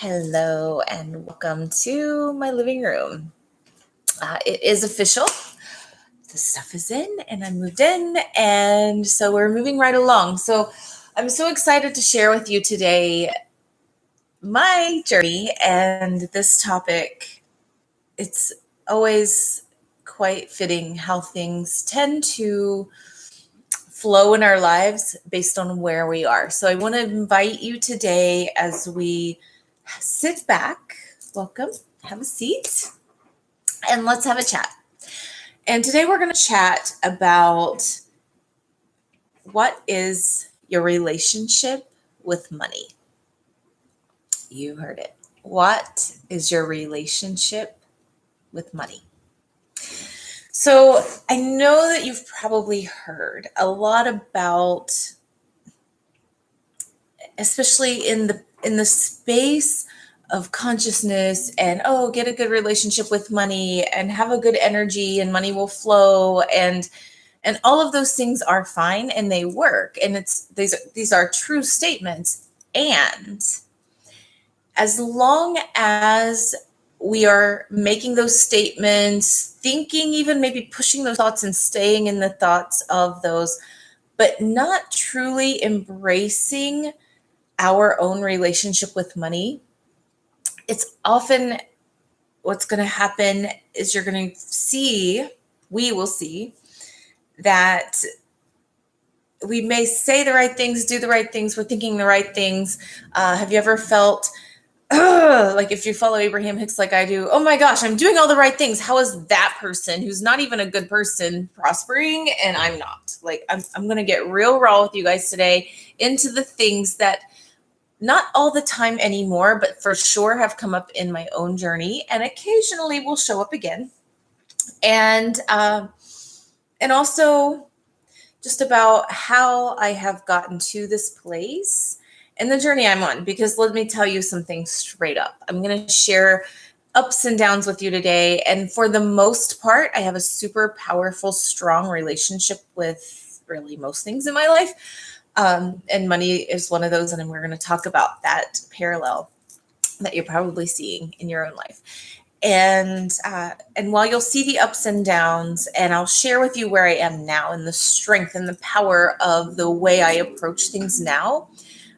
Hello and welcome to my living room. It is official. The stuff is in and I moved in, and so we're moving right along. So I'm so excited to share with you today my journey and this topic. It's always quite fitting how things tend to flow in our lives based on where we are. So I want to invite you today as we sit back. Welcome, have a seat, and let's have a chat. And today we're going to chat about what is your relationship with money. You heard it. What is your relationship with money? So I know that you've probably heard a lot about, especially in the space of consciousness and get a good relationship with money and have a good energy and money will flow, and all of those things are fine and they work, and these are true statements. And as long as we are making those statements, thinking, even maybe pushing those thoughts and staying in the thoughts of those, but not truly embracing our own relationship with money, it's often what's going to happen is we will see that we may say the right things, do the right things, we're thinking the right things. Have you ever felt like, if you follow Abraham Hicks like I do, oh my gosh, I'm doing all the right things. How is that person who's not even a good person prospering and I'm not? Like, I'm going to get real raw with you guys today into the things that not all the time anymore, but for sure have come up in my own journey and occasionally will show up again. And also just about how I have gotten to this place and the journey I'm on, because let me tell you something straight up. I'm going to share ups and downs with you today. And for the most part, I have a super powerful, strong relationship with really most things in my life. And money is one of those. And we're going to talk about that parallel that you're probably seeing in your own life. And while you'll see the ups and downs, and I'll share with you where I am now and the strength and the power of the way I approach things now,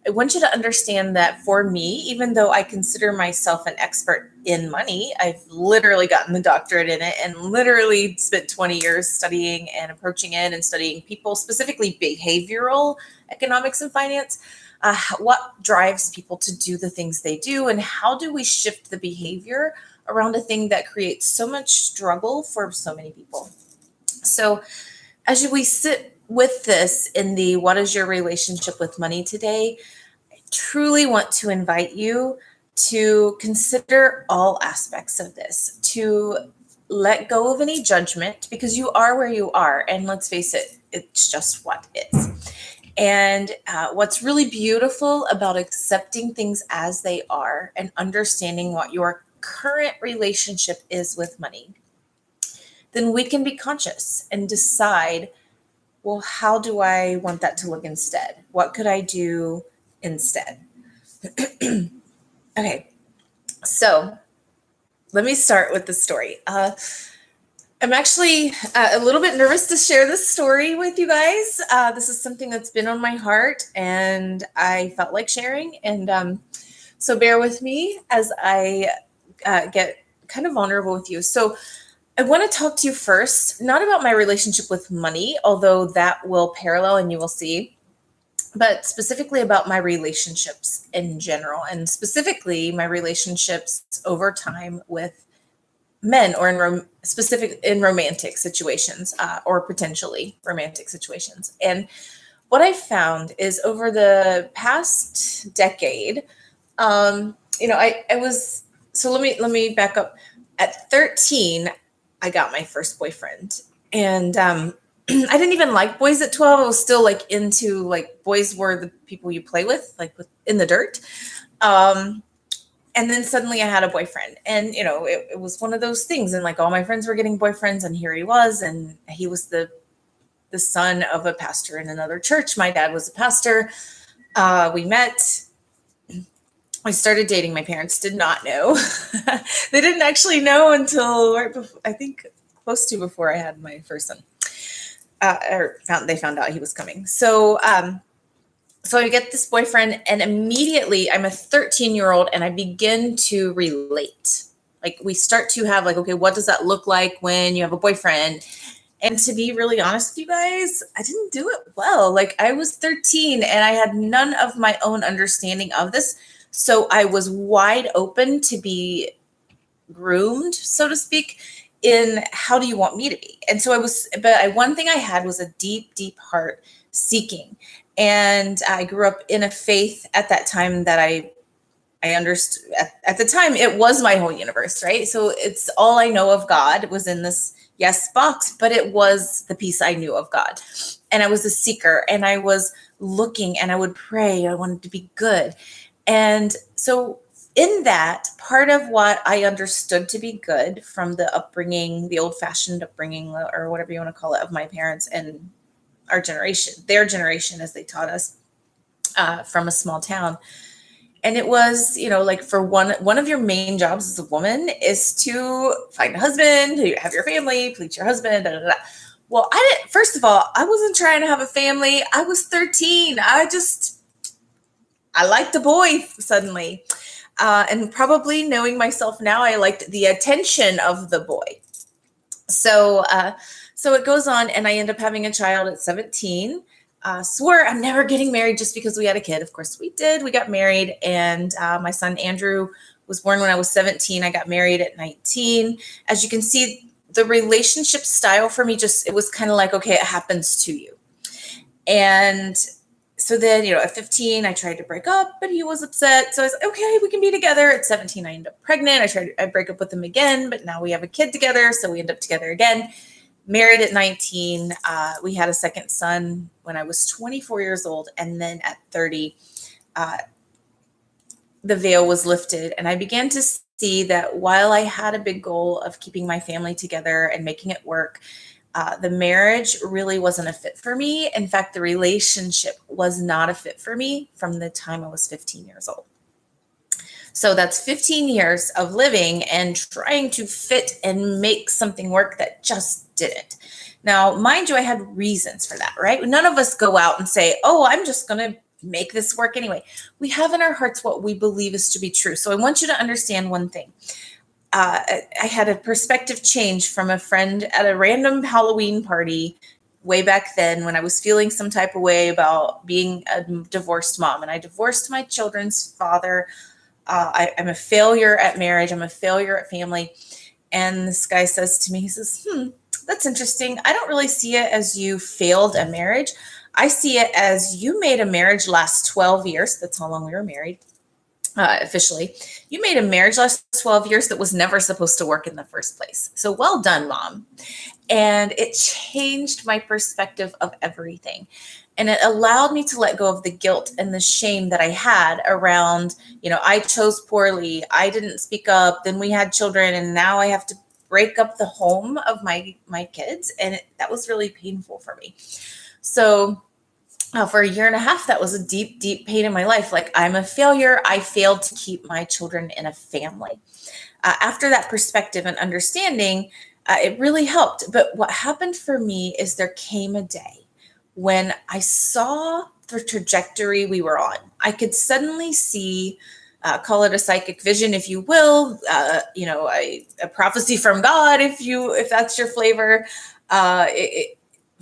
I want you to understand that for me, even though I consider myself an expert in money, I've literally gotten the doctorate in it and literally spent 20 years studying and approaching it and studying people, specifically behavioral economics and finance. What drives people to do the things they do, and how do we shift the behavior around a thing that creates so much struggle for so many people? So as we sit with this in the what is your relationship with money today, I truly want to invite you to consider all aspects of this, to let go of any judgment, because you are where you are. And let's face it, it's just what is. And what's really beautiful about accepting things as they are and understanding what your current relationship is with money, then we can be conscious and decide, well, how do I want that to look instead? What could I do instead? Okay, so let me start with the story. I'm actually a little bit nervous to share this story with you guys. This is something that's been on my heart and I felt like sharing. And so bear with me as I get kind of vulnerable with you. So I want to talk to you first, not about my relationship with money, although that will parallel and you will see, but specifically about my relationships in general, and specifically my relationships over time with men, or in romantic situations, or potentially romantic situations. And what I found is over the past decade, I was, so let me back up. At 13, I got my first boyfriend, and I didn't even like boys at 12. I was still like into, like, boys were the people you play with, like in the dirt. And then suddenly I had a boyfriend, and it was one of those things, and like all my friends were getting boyfriends, and here he was, and he was the son of a pastor in another church. My dad was a pastor. We met, I started dating. My parents did not know. They didn't actually know until right before, I think close to before I had my first son. They found out he was coming. So I get this boyfriend, and immediately I'm a 13-year-old and I begin to relate. Like, we start to have like, okay, what does that look like when you have a boyfriend? And to be really honest with you guys, I didn't do it well. Like, I was 13 and I had none of my own understanding of this. So I was wide open to be groomed, so to speak, in how do you want me to be? And so one thing I had was a deep, deep heart seeking. And I grew up in a faith at that time that I understood. At the time, it was my whole universe, right? So it's all I know of God was in this yes box, but it was the piece I knew of God. And I was a seeker, and I was looking, and I would pray. I wanted to be good. And so in that, part of what I understood to be good from the upbringing, the old-fashioned upbringing, or whatever you want to call it, of my parents and our generation, their generation, as they taught us, from a small town. And it was, like, for one of your main jobs as a woman is to find a husband, to have your family, please your husband, da, da, da. Well, first of all, I wasn't trying to have a family. I was 13. I liked a boy suddenly. And probably knowing myself now, I liked the attention of the boy. So it goes on, and I end up having a child at 17. Swore I'm never getting married just because we had a kid. Of course we did. We got married, and my son Andrew was born when I was 17. I got married at 19. As you can see, the relationship style for me it was kind of like, okay, it happens to you. And so then, at 15, I tried to break up, but he was upset. So I was like, okay, we can be together. At 17, I end up pregnant. I break up with him again, but now we have a kid together. So we end up together again. Married at 19. We had a second son when I was 24 years old. And then at 30, the veil was lifted. And I began to see that while I had a big goal of keeping my family together and making it work, the marriage really wasn't a fit for me. In fact, the relationship was not a fit for me from the time I was 15 years old. So that's 15 years of living and trying to fit and make something work that just didn't. Now, mind you, I had reasons for that, right? None of us go out and say, oh, I'm just going to make this work anyway. We have in our hearts what we believe is to be true. So I want you to understand one thing. I had a perspective change from a friend at a random Halloween party way back then when I was feeling some type of way about being a divorced mom. And I divorced my children's father. I'm a failure at marriage. I'm a failure at family. And this guy says to me, he says, that's interesting. I don't really see it as you failed a marriage. I see it as you made a marriage last 12 years. That's how long we were married. Officially, you made a marriage last 12 years that was never supposed to work in the first place. So well done, Mom. And it changed my perspective of everything. And it allowed me to let go of the guilt and the shame that I had around, I chose poorly. I didn't speak up. Then we had children, and now I have to break up the home of my kids. And that was really painful for me. So for a year and a half, that was a deep, deep pain in my life. Like, I'm a failure. I failed to keep my children in a family. After that perspective and understanding, it really helped. But what happened for me is there came a day when I saw the trajectory we were on. I could suddenly see, call it a psychic vision, if you will, a prophecy from God, if that's your flavor.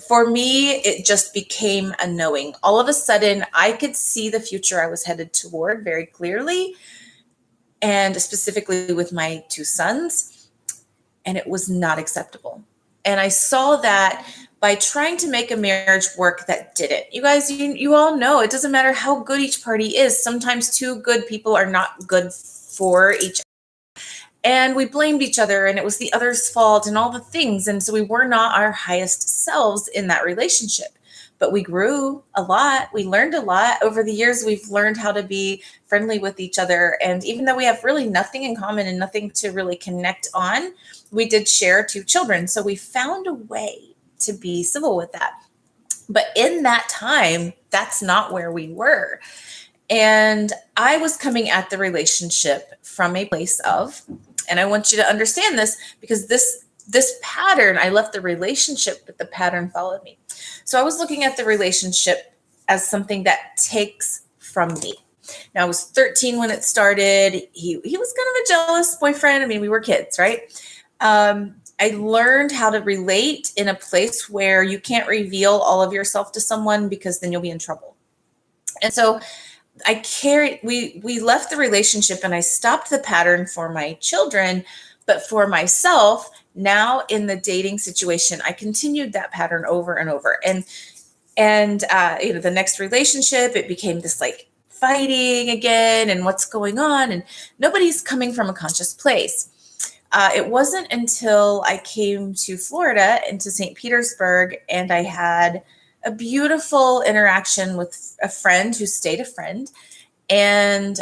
For me, it just became a knowing. All of a sudden, I could see the future I was headed toward very clearly, and specifically with my two sons, and it was not acceptable. And I saw that by trying to make a marriage work that didn't. You guys, you all know it doesn't matter how good each party is. Sometimes two good people are not good for each other. And we blamed each other, and it was the other's fault and all the things. And so we were not our highest selves in that relationship. But we grew a lot. We learned a lot. Over the years, we've learned how to be friendly with each other. And even though we have really nothing in common and nothing to really connect on, we did share two children. So we found a way to be civil with that. But in that time, that's not where we were. And I was coming at the relationship from a place of, and I want you to understand this because this pattern, I left the relationship, but the pattern followed me. So I was looking at the relationship as something that takes from me. Now I was 13 when it started. He was kind of a jealous boyfriend. I mean, we were kids, right? I learned how to relate in a place where you can't reveal all of yourself to someone because then you'll be in trouble. And so we left the relationship and I stopped the pattern for my children, but for myself, now in the dating situation, I continued that pattern over and over. And the next relationship, it became this like fighting again and what's going on, and nobody's coming from a conscious place. It wasn't until I came to Florida and to St. Petersburg and I had a beautiful interaction with a friend who stayed a friend. And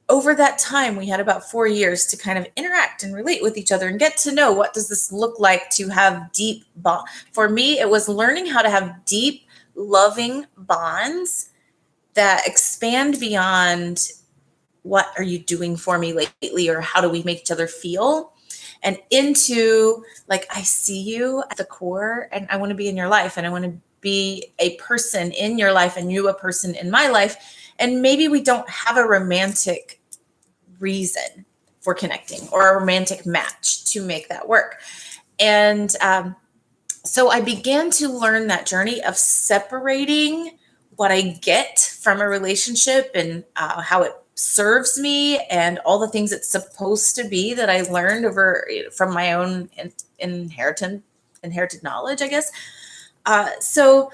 over that time, we had about 4 years to kind of interact and relate with each other and get to know what does this look like to have deep bond. For me, it was learning how to have deep, loving bonds that expand beyond what are you doing for me lately or how do we make each other feel, and into like, I see you at the core and I want to be in your life and I want to be a person in your life and you a person in my life. And maybe we don't have a romantic reason for connecting or a romantic match to make that work. And so I began to learn that journey of separating what I get from a relationship and how it serves me and all the things it's supposed to be that I learned over from my own inherited knowledge, I guess. So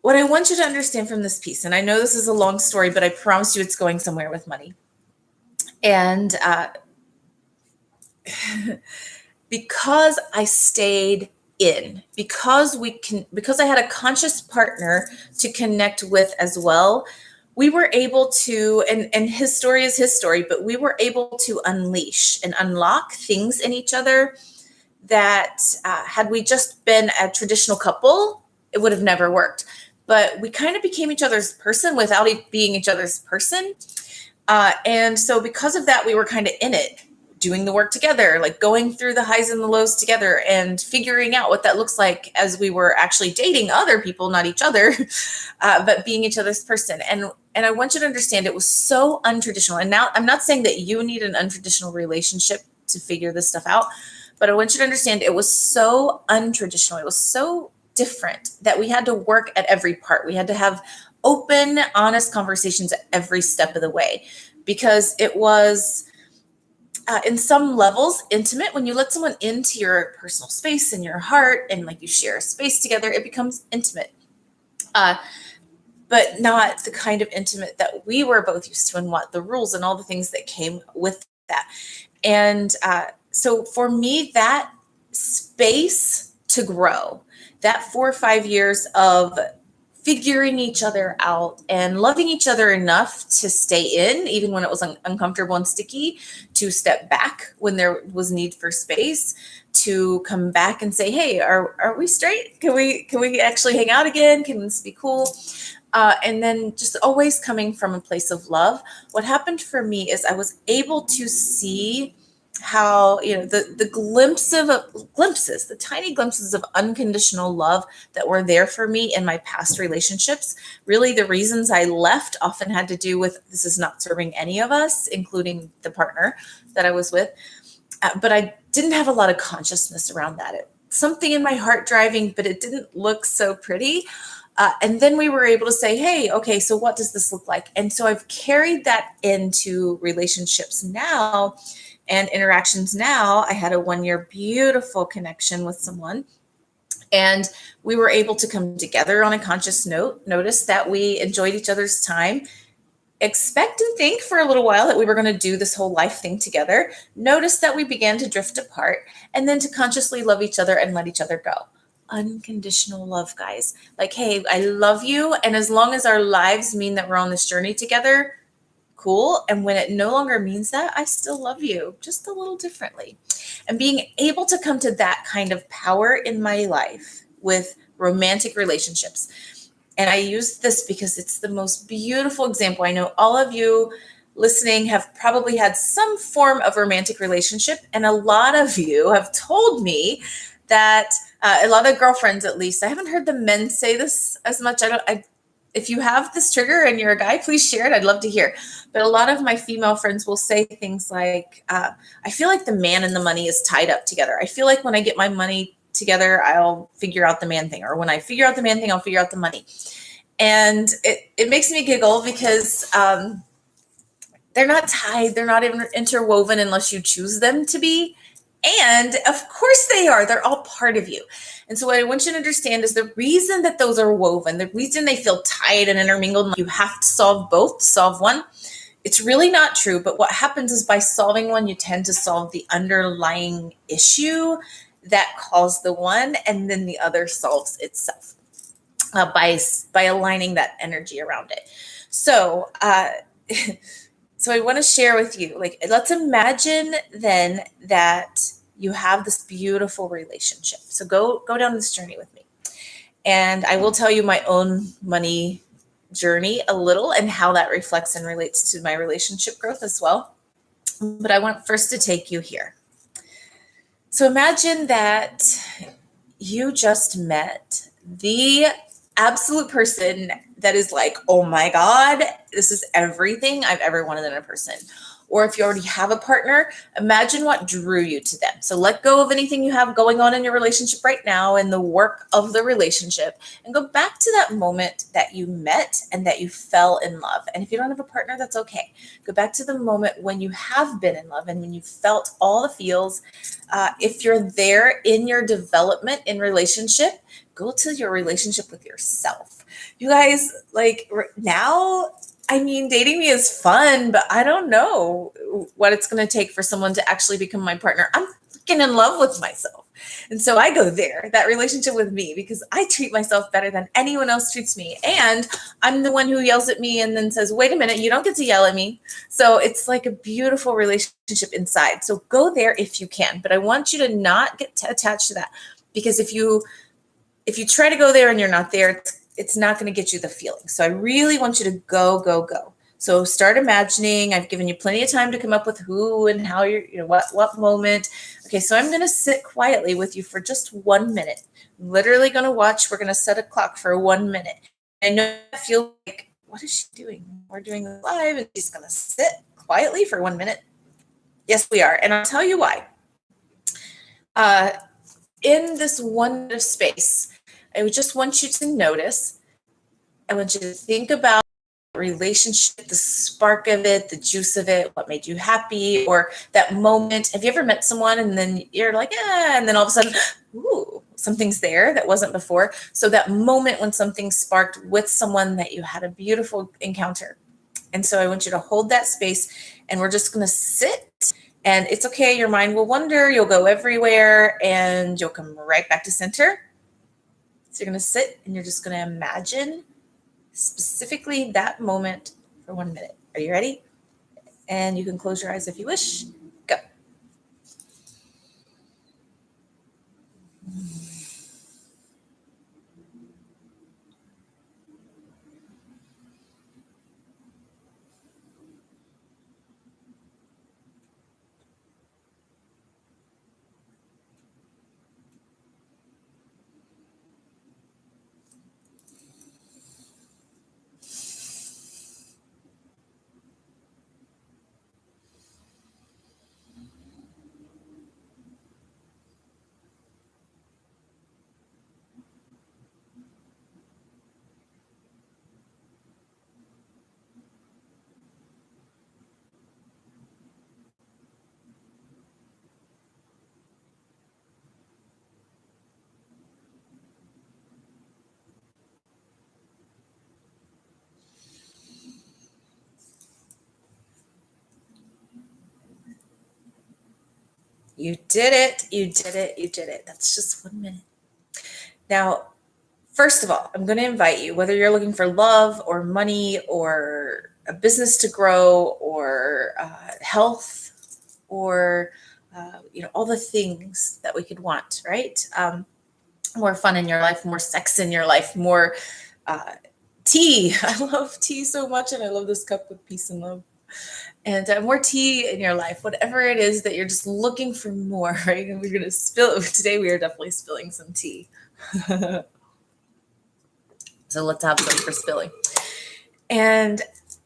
what I want you to understand from this piece, and I know this is a long story, but I promise you it's going somewhere with money. And because I stayed in, because I had a conscious partner to connect with as well, we were able to, and his story is his story, but we were able to unleash and unlock things in each other that had we just been a traditional couple, it would have never worked. But we kind of became each other's person without being each other's person. And so because of that, we were kind of in it, doing the work together, like going through the highs and the lows together and figuring out what that looks like as we were actually dating other people, not each other, but being each other's person. And I want you to understand it was so untraditional. And now I'm not saying that you need an untraditional relationship to figure this stuff out, but I want you to understand it was so untraditional. It was so different that we had to work at every part. We had to have open, honest conversations at every step of the way, because it was in some levels intimate. When you let someone into your personal space and your heart and like you share a space together, it becomes intimate, but not the kind of intimate that we were both used to and what the rules and all the things that came with that. And so for me, that space to grow, that 4 or 5 years of figuring each other out and loving each other enough to stay in, even when it was uncomfortable and sticky, to step back when there was need for space, to come back and say, hey, are we straight? Can we actually hang out again? Can this be cool? And then just always coming from a place of love. What happened for me is I was able to see how, the glimpses, the tiny glimpses of unconditional love that were there for me in my past relationships. Really, the reasons I left often had to do with this is not serving any of us, including the partner that I was with. But I didn't have a lot of consciousness around that. Something in my heart driving, but it didn't look so pretty. And then we were able to say, hey, okay, so what does this look like? And so I've carried that into relationships now and interactions now. I had a 1-year beautiful connection with someone, and we were able to come together on a conscious notice that we enjoyed each other's time, expect and think for a little while that we were going to do this whole life thing together, notice that we began to drift apart, and then to consciously love each other and let each other go. Unconditional love, guys. Like, hey, I love you. And as long as our lives mean that we're on this journey together, cool. And when it no longer means that, I still love you, just a little differently. And being able to come to that kind of power in my life with romantic relationships, And I use this because it's the most beautiful example. I know all of you listening have probably had some form of romantic relationship. And a lot of you have told me that a lot of girlfriends, at least, I haven't heard the men say this as much. If you have this trigger and you're a guy, please share it. I'd love to hear. But a lot of my female friends will say things like, I feel like the man and the money is tied up together. I feel like when I get my money together, I'll figure out the man thing. Or when I figure out the man thing, I'll figure out the money. And it makes me giggle because they're not tied. They're not even interwoven unless you choose them to be. And of course they are. They're all part of you. And so what I want you to understand is the reason that those are woven, the reason they feel tied and intermingled, you have to solve both, solve one. It's really not true. But what happens is by solving one, you tend to solve the underlying issue that caused the one, and then the other solves itself by aligning that energy around it. So, so I want to share with you, like, let's imagine then that you have this beautiful relationship. So go down this journey with me. And I will tell you my own money journey a little and how that reflects and relates to my relationship growth as well. But I want first to take you here. So imagine that you just met the absolute person that is like, oh my God, this is everything I've ever wanted in a person. Or if you already have a partner, imagine what drew you to them. So let go of anything you have going on in your relationship right now and the work of the relationship, and go back to that moment that you met and that you fell in love. And if you don't have a partner, that's okay. Go back to the moment when you have been in love and when you felt all the feels. If you're there in your development in relationship, go to your relationship with yourself. You guys, like now, I mean, dating me is fun, but I don't know what it's going to take for someone to actually become my partner. I'm freaking in love with myself. And so I go there, that relationship with me, because I treat myself better than anyone else treats me. And I'm the one who yells at me and then says, wait a minute, you don't get to yell at me. So it's like a beautiful relationship inside. So go there if you can. But I want you to not get attached to that, because if you try to go there and you're not there, it's not going to get you the feeling. So I really want you to go, go, go. So start imagining. I've given you plenty of time to come up with who and how what moment. Okay, so I'm going to sit quietly with you for just 1 minute. I'm literally going to watch. We're going to set a clock for 1 minute. I know I feel like, what is she doing? We're doing this live and she's going to sit quietly for 1 minute. Yes, we are. And I'll tell you why. In this 1 minute of space, I would just want you to notice. I want you to think about relationship, the spark of it, the juice of it, what made you happy, or that moment. Have you ever met someone and then you're like, and then all of a sudden, ooh, something's there that wasn't before. So that moment when something sparked with someone that you had a beautiful encounter. And so I want you to hold that space, and we're just going to sit. And it's okay. Your mind will wander. You'll go everywhere and you'll come right back to center. So you're going to sit and you're just going to imagine specifically that moment for 1 minute. Are you ready? And you can close your eyes if you wish. Go. You did it. You did it. You did it. That's just 1 minute. Now, first of all, I'm going to invite you, whether you're looking for love or money or a business to grow or health or, all the things that we could want, right? More fun in your life, more sex in your life, more Uh, tea. I love tea so much, and I love this cup with peace and love. And more tea in your life, whatever it is that you're just looking for more, right? And we're going to spill today. We are definitely spilling some tea. So let's have some for spilling. And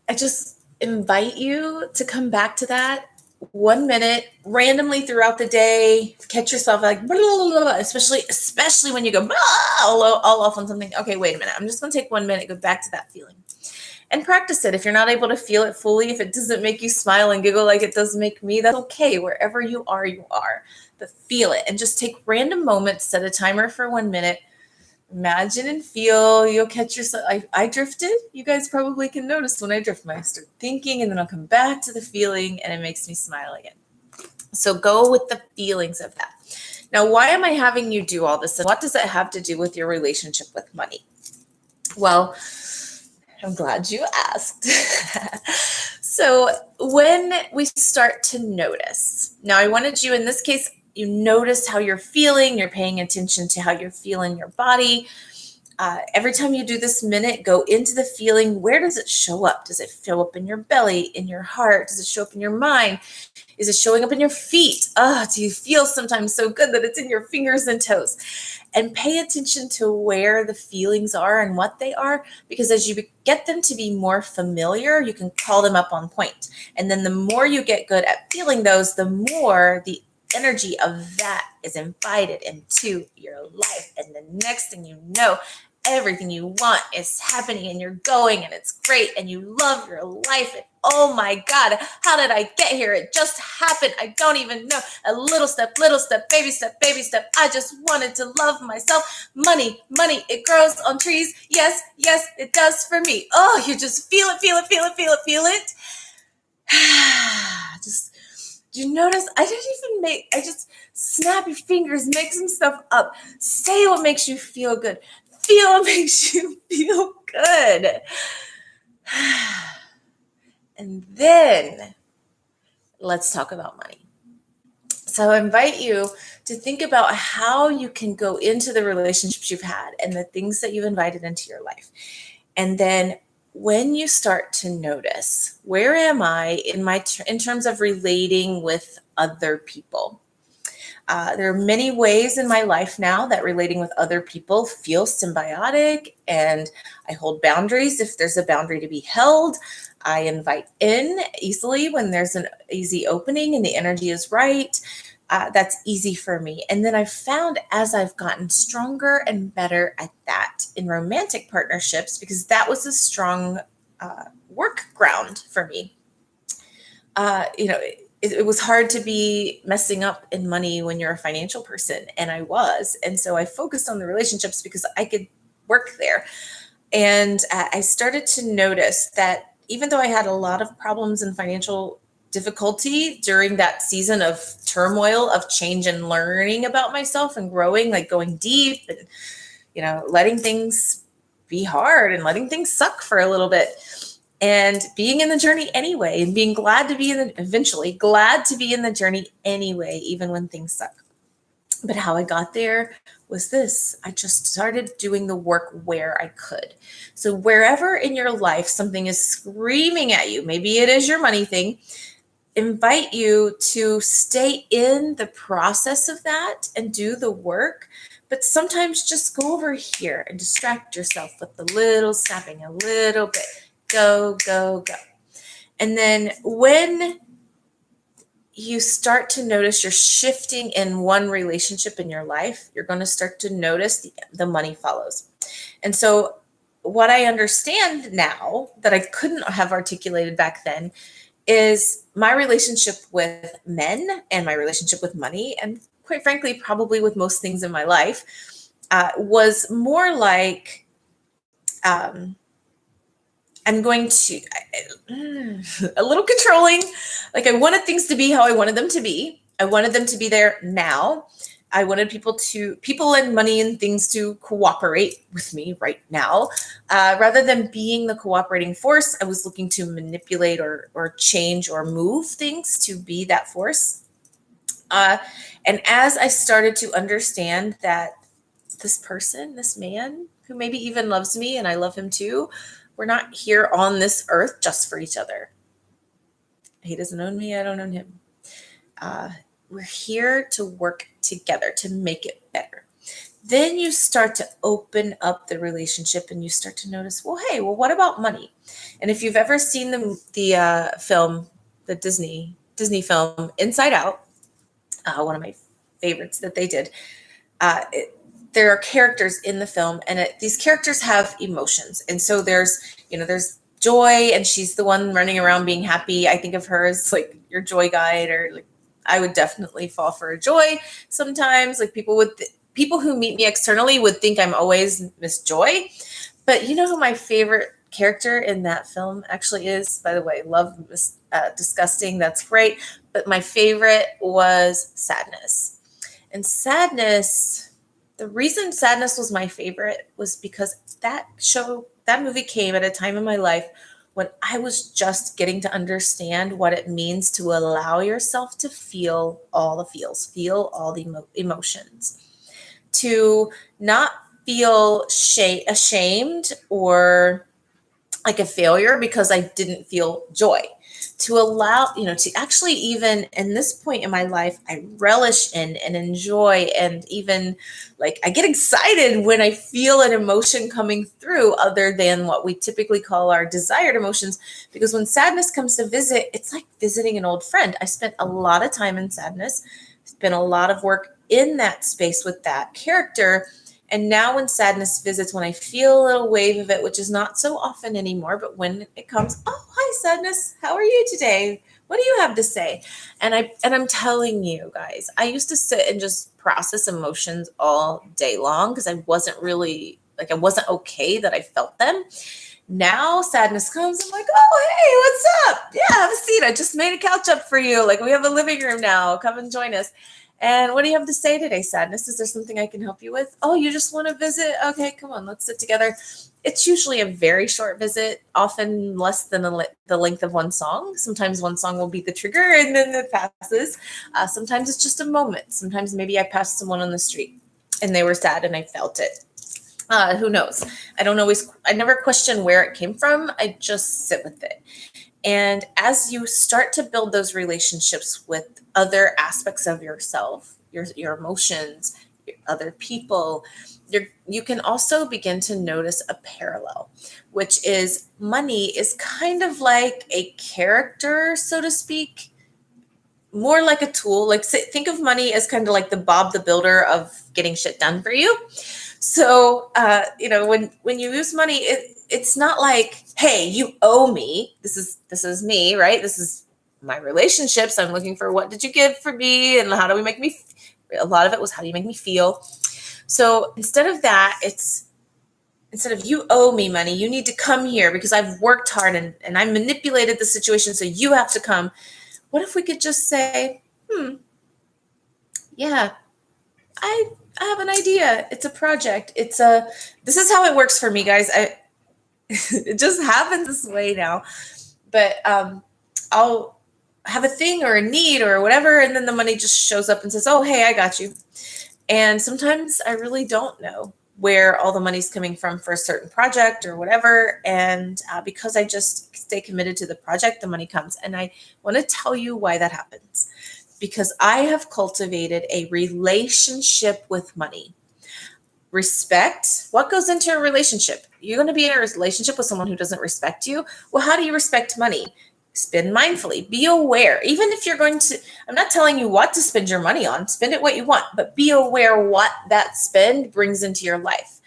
I just invite you to come back to that 1 minute randomly throughout the day. Catch yourself like, blah, blah, blah, especially when you go all off on something. Okay, wait a minute. I'm just going to take 1 minute, go back to that feeling and practice it. If you're not able to feel it fully, if it doesn't make you smile and giggle like it does make me, that's okay. Wherever you are, but feel it and just take random moments, set a timer for 1 minute. Imagine and feel. You'll catch yourself. I drifted. You guys probably can notice when I drift. I start thinking and then I'll come back to the feeling and it makes me smile again. So go with the feelings of that. Now, why am I having you do all this? And what does it have to do with your relationship with money? Well, I'm glad you asked. So when we start to notice, now I wanted you in this case, you notice how you're feeling, you're paying attention to how you're feeling your body. Every time you do this minute, go into the feeling. Where does it show up? Does it show up in your belly, in your heart? Does it show up in your mind? Is it showing up in your feet? Do you feel sometimes so good that it's in your fingers and toes? And pay attention to where the feelings are and what they are, because as you get them to be more familiar, you can call them up on point. And then the more you get good at feeling those, the more the energy of that is invited into your life. And the next thing you know, everything you want is happening and you're going and it's great and you love your life. And oh my God, how did I get here? It just happened. I don't even know. A little step, baby step, baby step. I just wanted to love myself. Money, it grows on trees. Yes, it does for me. Oh, you just feel it. Just, do you notice? I just snap your fingers, make some stuff up. Say what makes you feel good. Feel what makes you feel good. And then let's talk about money. So I invite you to think about how you can go into the relationships you've had and the things that you've invited into your life. And then when you start to notice, where am I in terms of relating with other people? There are many ways in my life now that relating with other people feels symbiotic, and I hold boundaries if there's a boundary to be held. I invite in easily when there's an easy opening and the energy is right. That's easy for me. And then I've found as I've gotten stronger and better at that in romantic partnerships, because that was a strong work ground for me. It was hard to be messing up in money when you're a financial person, and I was. And so I focused on the relationships because I could work there. And I started to notice that even though I had a lot of problems and financial difficulty during that season of turmoil, of change and learning about myself and growing, like going deep and, letting things be hard and letting things suck for a little bit. And being in the journey anyway, and being glad to be in the journey anyway, even when things suck. But how I got there was this. I just started doing the work where I could. So wherever in your life something is screaming at you, maybe it is your money thing, invite you to stay in the process of that and do the work. But sometimes just go over here and distract yourself with a little snapping, a little bit. Go. And then when you start to notice you're shifting in one relationship in your life, you're going to start to notice the money follows. And so what I understand now that I couldn't have articulated back then is my relationship with men and my relationship with money, and quite frankly, probably with most things in my life, was more like, I'm going to, a little controlling. Like I wanted things to be how I wanted them to be. I wanted them to be there now. I wanted people and money and things to cooperate with me right now. Rather than being the cooperating force, I was looking to manipulate or change or move things to be that force. And as I started to understand that this man who maybe even loves me and I love him too. We're not here on this earth just for each other. He doesn't own me, I don't own him. We're here to work together to make it better. Then you start to open up the relationship and you start to notice, well, hey, well, what about money? And if you've ever seen the film, the Disney film Inside Out, one of my favorites that they did, there are characters in the film, and these characters have emotions. And so there's Joy, and she's the one running around being happy. I think of her as like your joy guide, or like I would definitely fall for a Joy sometimes. Like people who meet me externally would think I'm always Miss Joy. But you know who my favorite character in that film actually is? By the way, love Miss Disgusting. That's great. But my favorite was Sadness. And Sadness, the reason Sadness was my favorite was because that movie came at a time in my life when I was just getting to understand what it means to allow yourself to feel all the feels, feel all the emotions, to not feel ashamed or like a failure because I didn't feel joy, to allow, to actually, even in this point in my life, I relish in and enjoy, and even like I get excited when I feel an emotion coming through other than what we typically call our desired emotions. Because when sadness comes to visit, it's like visiting an old friend. I spent a lot of time in sadness, spent a lot of work in that space with that character. And now when sadness visits, when I feel a little wave of it, which is not so often anymore, but when it comes, oh, hi, sadness. How are you today? What do you have to say? And I'm telling you guys, I used to sit and just process emotions all day long because I wasn't okay that I felt them. Now sadness comes, I'm like, oh, hey, what's up? Yeah, have a seat. I just made a couch up for you. Like, we have a living room now. Come and join us. And what do you have to say today, Sadness? Is there something I can help you with? Oh, you just want to visit? Okay, come on, let's sit together. It's usually a very short visit, often less than the length of one song. Sometimes one song will be the trigger and then it passes. Sometimes it's just a moment. Sometimes maybe I passed someone on the street and they were sad and I felt it. Who knows? I never question where it came from. I just sit with it. And as you start to build those relationships with other aspects of yourself, your emotions, other people, you can also begin to notice a parallel, which is money is kind of like a character, so to speak, more like a tool. Like, think of money as kind of like the Bob the Builder of getting shit done for you. So, when you use money, it's not like, hey, you owe me. This is me, right? This is my relationships. I'm looking for, what did you give for me? And how do we make me, a lot of it was, how do you make me feel? So instead of that, instead of you owe me money, you need to come here because I've worked hard and I manipulated the situation. So you have to come. What if we could just say, yeah, I have an idea. It's a project. This is how it works for me, guys. It just happens this way now, but I'll have a thing or a need or whatever, and then the money just shows up and says, oh, hey, I got you. And sometimes I really don't know where all the money's coming from for a certain project or whatever. And because I just stay committed to the project, the money comes. And I want to tell you why that happens. Because I have cultivated a relationship with money. Respect. What goes into a relationship? You're going to be in a relationship with someone who doesn't respect you. Well, how do you respect money? Spend mindfully. Be aware. Even if you're going to, I'm not telling you what to spend your money on. Spend it what you want, but be aware what that spend brings into your life.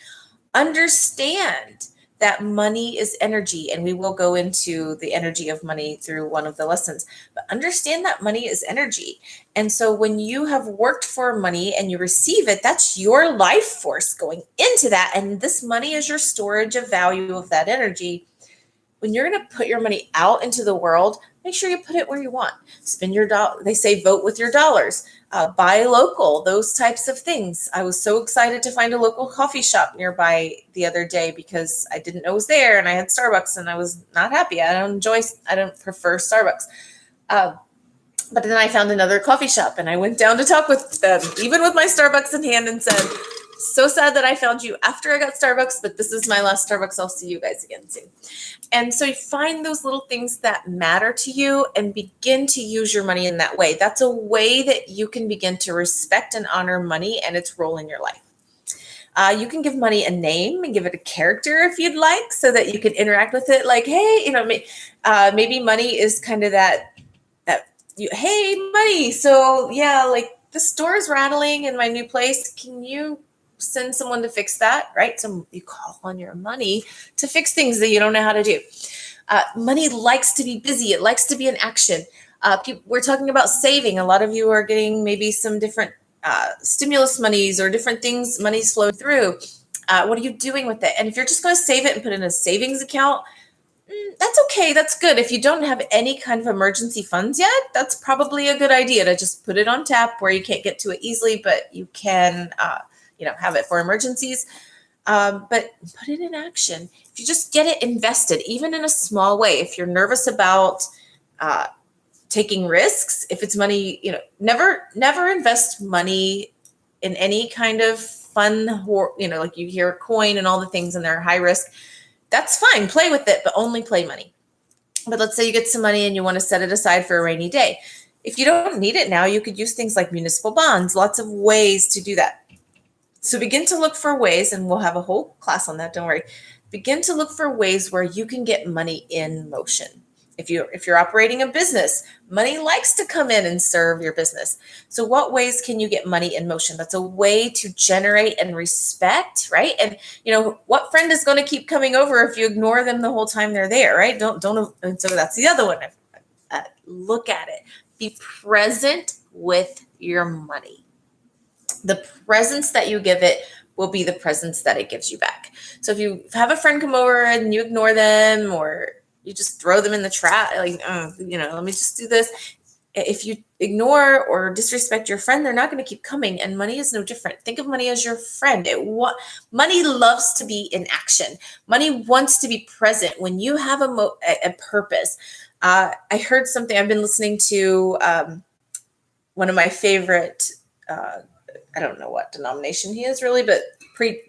Understand that money is energy, and we will go into the energy of money through one of the lessons, but understand that money is energy. And so when you have worked for money and you receive it, that's your life force going into that. And this money is your storage of value of that energy. When you're going to put your money out into the world, make sure you put it where you want. Spend your dollar. They say vote with your dollars. Buy local, those types of things. I was so excited to find a local coffee shop nearby the other day because I didn't know it was there, and I had Starbucks and I was not happy. I don't prefer Starbucks. But then I found another coffee shop and I went down to talk with them, even with my Starbucks in hand, and said, So sad that I found you after I got Starbucks, but this is my last Starbucks. I'll see you guys again soon. And so you find those little things that matter to you and begin to use your money in that way. That's a way that you can begin to respect and honor money and its role in your life. You can give money a name and give it a character if you'd like, so that you can interact with it. Like, hey, maybe money is kind of hey, money. So yeah, like the store is rattling in my new place. Can you send someone to fix that? Right. So you call on your money to fix things that you don't know how to do. Money likes to be busy. It likes to be in action. We're talking about saving. A lot of you are getting maybe some different stimulus monies or different things, money's flowing through. What are you doing with it? And if you're just going to save it and put it in a savings account, that's okay. That's good. If you don't have any kind of emergency funds yet, that's probably a good idea to just put it on tap where you can't get to it easily, but you can, have it for emergencies. But put it in action. If you just get it invested, even in a small way, if you're nervous about taking risks, if it's money, never invest money in any kind of fun, like you hear coin and all the things and they're high risk. That's fine. Play with it, but only play money. But let's say you get some money and you want to set it aside for a rainy day. If you don't need it now, you could use things like municipal bonds, lots of ways to do that. So begin to look for ways, and we'll have a whole class on that, don't worry. Begin to look for ways where you can get money in motion. If you're operating a business, money likes to come in and serve your business. So what ways can you get money in motion? That's a way to generate and respect, right? And what friend is going to keep coming over if you ignore them the whole time they're there, right? Don't. And so that's the other one. Look at it. Be present with your money. The presence that you give it will be the presence that it gives you back. So if you have a friend come over and you ignore them, or you just throw them in the trash, like, let me just do this. If you ignore or disrespect your friend, they're not going to keep coming. And money is no different. Think of money as your friend. Money loves to be in action. Money wants to be present. When you have a purpose. I heard something. I've been listening to one of my favorite, I don't know what denomination he is really, but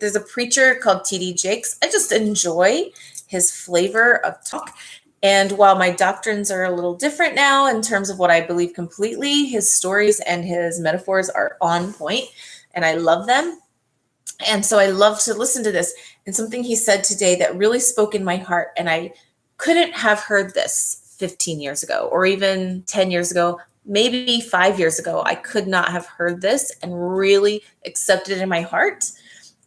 there's a preacher called T.D. Jakes. I just enjoy his flavor of talk. And while my doctrines are a little different now in terms of what I believe completely, his stories and his metaphors are on point, and I love them. And so I love to listen to this. And something he said today that really spoke in my heart, and I couldn't have heard this 15 years ago or even 10 years ago, maybe 5 years ago. I could not have heard this and really accepted it in my heart.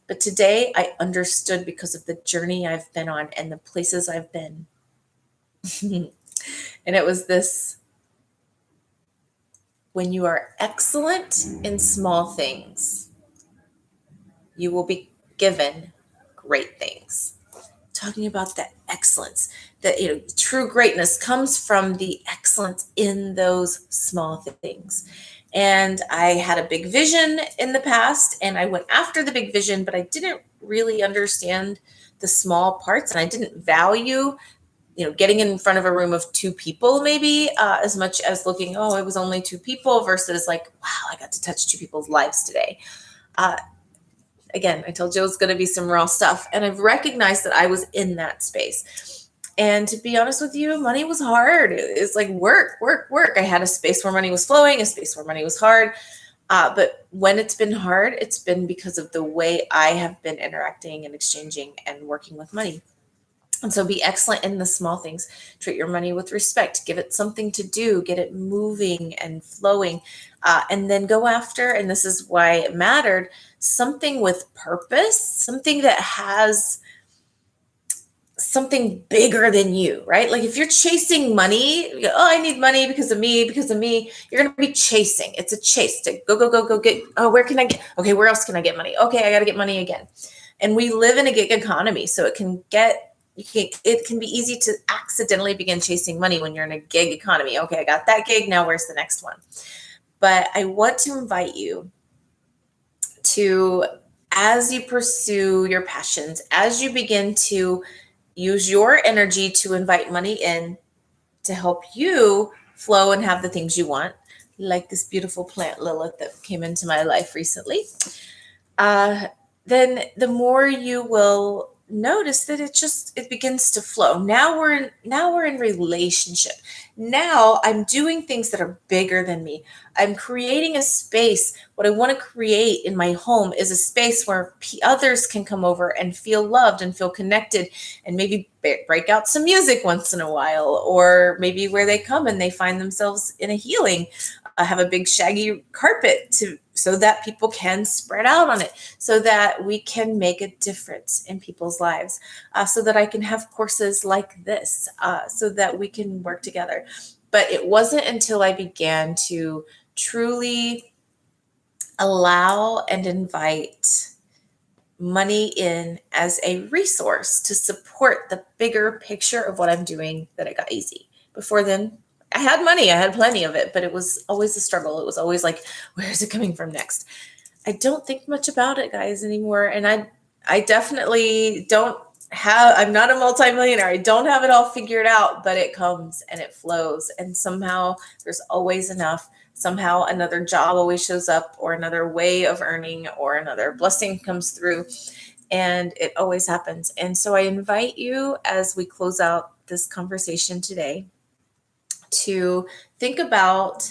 But today I understood because of the journey I've been on and the places I've been. And it was this: when you are excellent in small things, you will be given great things. Talking about the excellence, that true greatness comes from the excellence in those small things. And I had a big vision in the past, and I went after the big vision, but I didn't really understand the small parts, and I didn't value getting in front of a room of 2 people maybe as much as looking, it was only 2 people versus like, wow, I got to touch 2 people's lives today. Again, I told you it was going to be some raw stuff, and I've recognized that I was in that space. And to be honest with you, money was hard. It's like work. I had a space where money was flowing, a space where money was hard. But when it's been hard, it's been because of the way I have been interacting and exchanging and working with money. And so be excellent in the small things. Treat your money with respect. Give it something to do. Get it moving and flowing. And then go after, and this is why it mattered, something with purpose, something that has something bigger than you, right? Like if you're chasing money, I need money because of me, you're going to be chasing. It's a chase to go get, where can I get, okay, where else can I get money? Okay, I got to get money again. And we live in a gig economy, so it can be easy to accidentally begin chasing money when you're in a gig economy. Okay, I got that gig, now where's the next one? But I want to invite you to, as you pursue your passions, as you begin to use your energy to invite money in to help you flow and have the things you want, like this beautiful plant Lilith that came into my life recently. then the more you will notice that it begins to flow. Now we're in relationship. Now I'm doing things that are bigger than me. I'm creating a space. What I want to create in my home is a space where others can come over and feel loved and feel connected, and maybe break out some music once in a while, or maybe where they come and they find themselves in a healing. I have a big shaggy carpet so that people can spread out on it, so that we can make a difference in people's lives, so that I can have courses like this, so that we can work together. But it wasn't until I began to truly allow and invite money in as a resource to support the bigger picture of what I'm doing that it got easy. Before then, I had money, I had plenty of it, but it was always a struggle. It was always like, where is it coming from next? I don't think much about it, guys, anymore. And I definitely don't I'm not a multimillionaire. I don't have it all figured out, but it comes and it flows. And somehow there's always enough. Somehow another job always shows up, or another way of earning, or another blessing comes through. And it always happens. And so I invite you, as we close out this conversation today, to think about,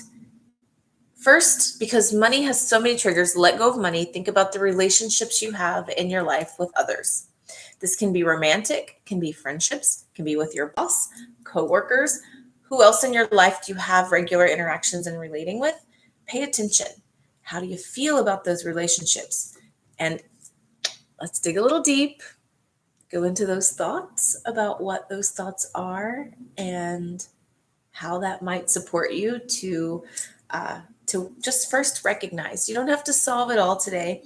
first, because money has so many triggers, let go of money. Think about the relationships you have in your life with others. This can be romantic, can be friendships, can be with your boss, coworkers. Who else in your life do you have regular interactions and relating with? Pay attention. How do you feel about those relationships? And let's dig a little deep, go into those thoughts about what those thoughts are and how that might support you to just first recognize. You don't have to solve it all today.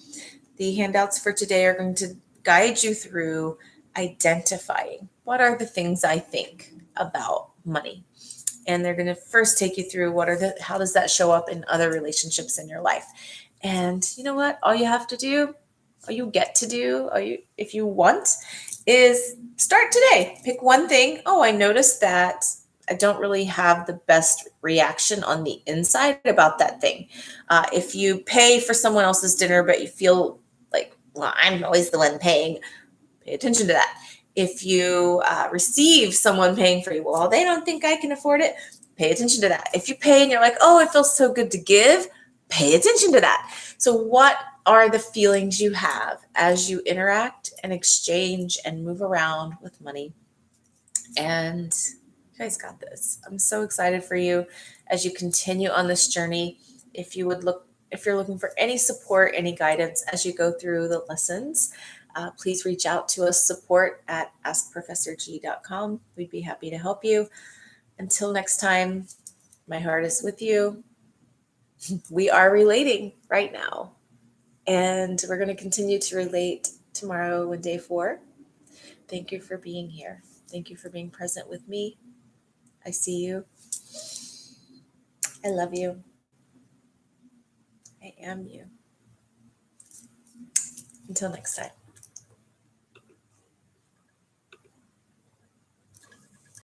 The handouts for today are going to guide you through identifying what are the things I think about money. And they're going to first take you through how does that show up in other relationships in your life. And you know what? All you have to do, all you get to do, if you want, is start today. Pick one thing. Oh, I noticed that I don't really have the best reaction on the inside about that thing. If you pay for someone else's dinner, but you feel like, well, I'm always the one paying, pay attention to that. If you receive someone paying for you, well, they don't think I can afford it, pay attention to that. If you pay and you're like, oh, it feels so good to give, pay attention to that. So what are the feelings you have as you interact and exchange and move around with money? And you guys got this. I'm so excited for you as you continue on this journey. If you're looking for any support, any guidance as you go through the lessons, please reach out to us, support@askprofessorg.com. We'd be happy to help you. Until next time, my heart is with you. We are relating right now, and we're going to continue to relate tomorrow in day 4. Thank you for being here. Thank you for being present with me. I see you. I love you. I am you. Until next time.